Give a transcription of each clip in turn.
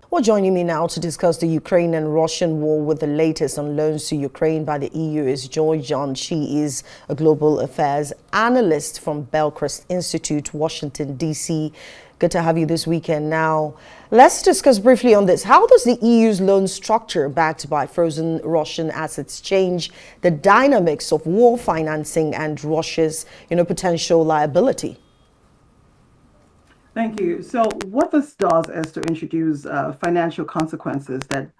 Well, joining me now to discuss the Ukraine and Russian war with the latest on loans to Ukraine by the EU is Joy John. She is a global affairs analyst from Bellcrest Institute, Washington, D.C. Good to have you this weekend. Now, let's discuss briefly on this. How does the EU's loan structure backed by frozen Russian assets change the dynamics of war financing and Russia's, potential liability? Thank you. So what this does is to introduce financial consequences that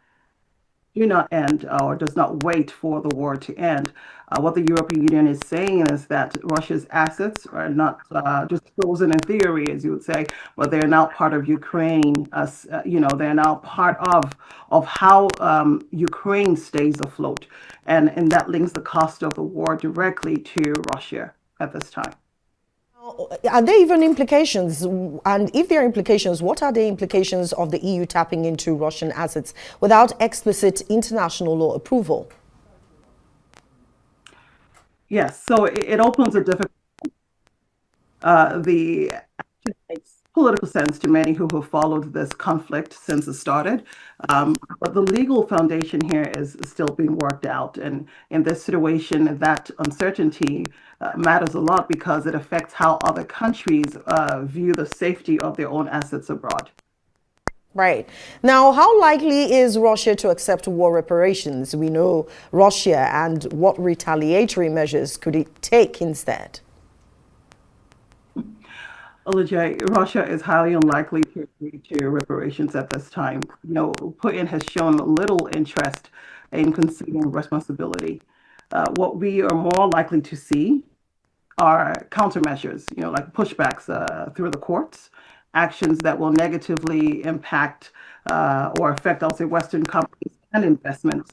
do not end or does not wait for the war to end. What the European Union is saying is that Russia's assets are not just frozen in theory, as you would say, but they're now part of Ukraine. They're now part of how Ukraine stays afloat, and that links the cost of the war directly to Russia at this time. Are there even implications? And if there are implications, what are the implications of the EU tapping into Russian assets without explicit international law approval? Yes, so it opens a difficult. The action makes political sense to many who have followed this conflict since it started. But the legal foundation here is still being worked out. And in this situation, that uncertainty matters a lot because it affects how other countries view the safety of their own assets abroad. Right. Now, how likely is Russia to accept war reparations? We know Russia, and what retaliatory measures could it take instead? Olajay, Russia is highly unlikely to agree to reparations at this time. Putin has shown little interest in conceding responsibility. What we are more likely to see are countermeasures, like pushbacks through the courts, actions that will negatively impact or affect, I'll say, Western companies and investments,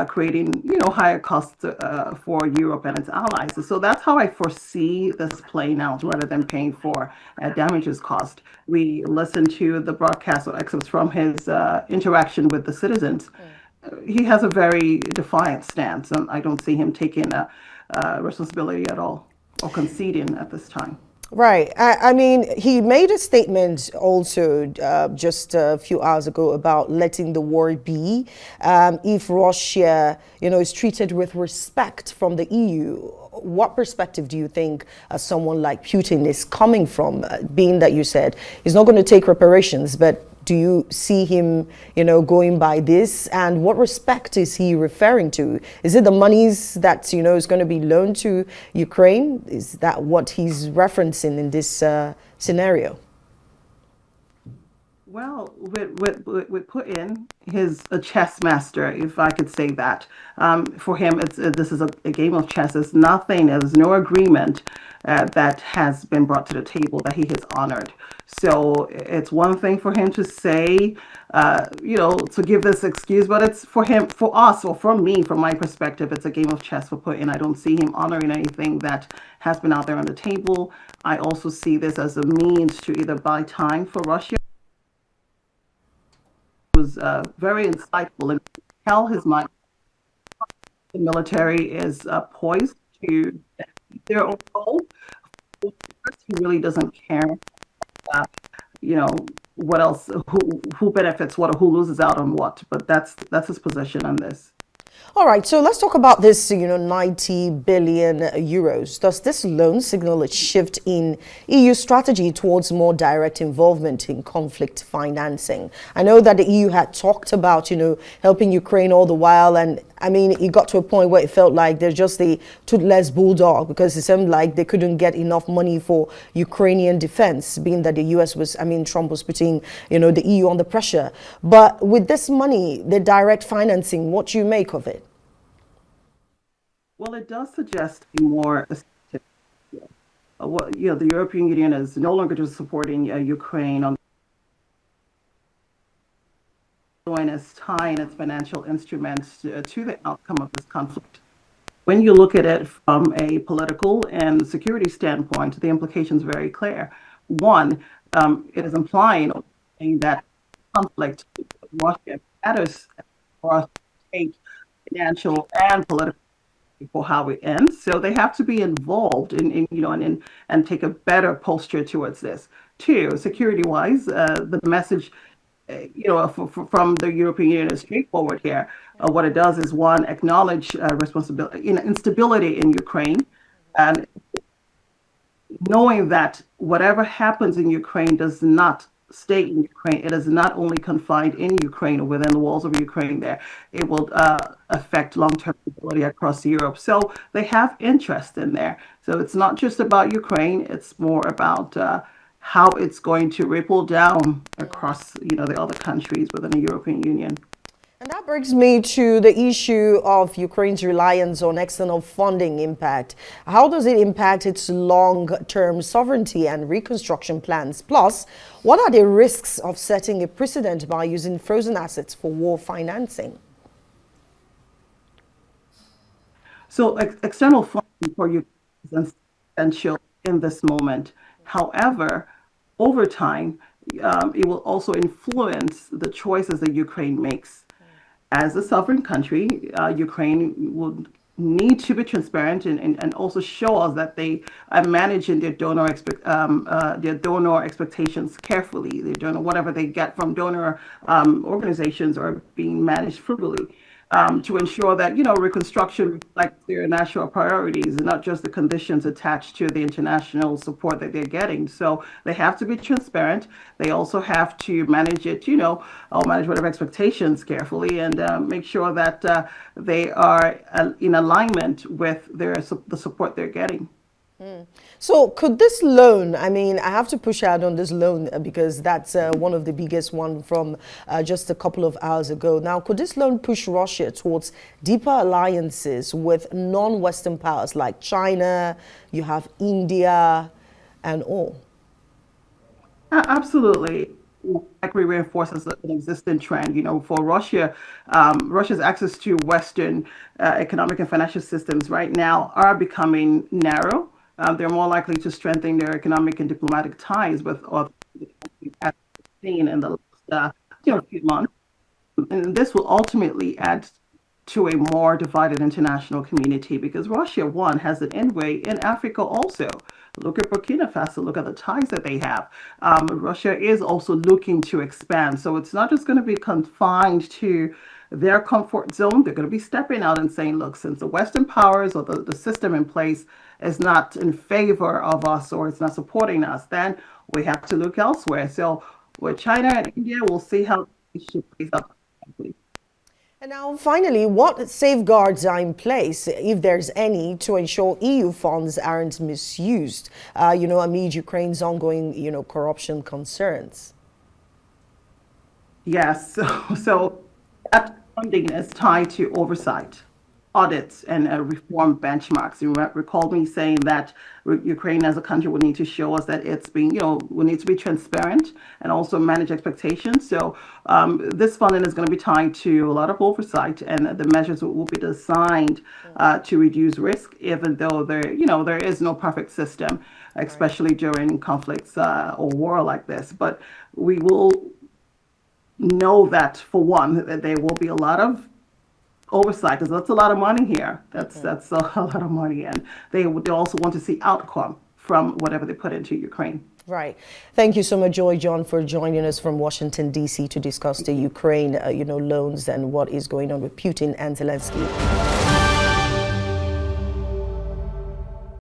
creating, higher costs for Europe and its allies. So that's how I foresee this playing out rather than paying for damages cost. We listened to the broadcast or excerpts from his interaction with the citizens. He has a very defiant stance, and I don't see him taking responsibility at all or conceding at this time. Right. I mean, he made a statement also just a few hours ago about letting the war be if Russia, is treated with respect from the EU. What perspective do you think someone like Putin is coming from, being that you said he's not going to take reparations, but do you see him, going by this? And what respect is he referring to? Is it the monies that, is going to be loaned to Ukraine? Is that what he's referencing in this scenario? Well, with Putin, he's a chess master, if I could say that. For him, this is a game of chess. There's no agreement that has been brought to the table that he has honored. So it's one thing for him to say, to give this excuse, but it's for us, or for me, from my perspective, it's a game of chess for Putin. I don't see him honoring anything that has been out there on the table. I also see this as a means to either buy time for Russia. Was very insightful and tell his mind the military is poised to their own goal. He really doesn't care, what else, who benefits what or who loses out on what. But that's his position on this. All right, so let's talk about this, 90 billion euros. Does this loan signal a shift in EU strategy towards more direct involvement in conflict financing? I know that the EU had talked about, helping Ukraine all the while. And I mean, it got to a point where it felt like they're just the toothless bulldog, because it seemed like they couldn't get enough money for Ukrainian defense, being that the US Trump was putting, the EU under pressure. But with this money, the direct financing, what do you make of it? Well, it does suggest a more the European Union is no longer just supporting Ukraine on its tying its financial instruments to the outcome of this conflict. When you look at it from a political and security standpoint, the implication is very clear. One, it is implying that conflict with Russia matters for us to take financial and political for how it ends. So they have to be involved and take a better posture towards this. Two, security-wise, the message from the European Union is straightforward here. What it does is, one, acknowledge responsibility, instability in Ukraine, and knowing that whatever happens in Ukraine does not stay in Ukraine. It is not only confined in Ukraine or within the walls of Ukraine there. It will affect long-term stability across Europe. So they have interest in there. So it's not just about Ukraine. It's more about how it's going to ripple down across, the other countries within the European Union. And that brings me to the issue of Ukraine's reliance on external funding impact. How does it impact its long-term sovereignty and reconstruction plans? Plus, what are the risks of setting a precedent by using frozen assets for war financing? So external funding for Ukraine is essential in this moment. However, over time, it will also influence the choices that Ukraine makes. As a sovereign country, Ukraine will need to be transparent and also show us that they are managing their donor expectations carefully. Their donor, whatever they get from donor organizations, are being managed frugally. To ensure that reconstruction reflects their national priorities and not just the conditions attached to the international support that they're getting. So they have to be transparent. They also have to manage it, or manage whatever expectations carefully, and make sure that they are in alignment with the support they're getting. So could this loan, I mean, I have to push out on this loan because that's one of the biggest one from just a couple of hours ago. Now, could this loan push Russia towards deeper alliances with non-Western powers like China, you have India and all? Absolutely. Likely reinforces an existing trend. For Russia, Russia's access to Western economic and financial systems right now are becoming narrow. They're more likely to strengthen their economic and diplomatic ties with other countries, as we've seen in the last few months. And this will ultimately add to a more divided international community because Russia, one, has an envoy in Africa also. Look at Burkina Faso, look at the ties that they have. Russia is also looking to expand. So it's not just going to be confined to their comfort zone. They're going to be stepping out and saying, look, since the Western powers or the system in place is not in favor of us or it's not supporting us, then we have to look elsewhere. So with China and India, we'll see how this plays out. And now, finally, what safeguards are in place, if there's any, to ensure EU funds aren't misused, amid Ukraine's ongoing, corruption concerns? Yes, so that funding is tied to oversight, audits, and reform benchmarks. You recall me saying that Ukraine as a country will need to show us that it's being, will need to be transparent and also manage expectations. So this funding is going to be tied to a lot of oversight, and the measures will be designed to reduce risk, even though there is no perfect system, especially during conflicts or war like this. But we will know that, for one, that there will be a lot of oversight, because that's a lot of money here. That's a lot of money, and they also want to see outcome from whatever they put into Ukraine. Right. Thank you so much, Joy John, for joining us from Washington, D.C. to discuss the Ukraine, loans and what is going on with Putin and Zelensky.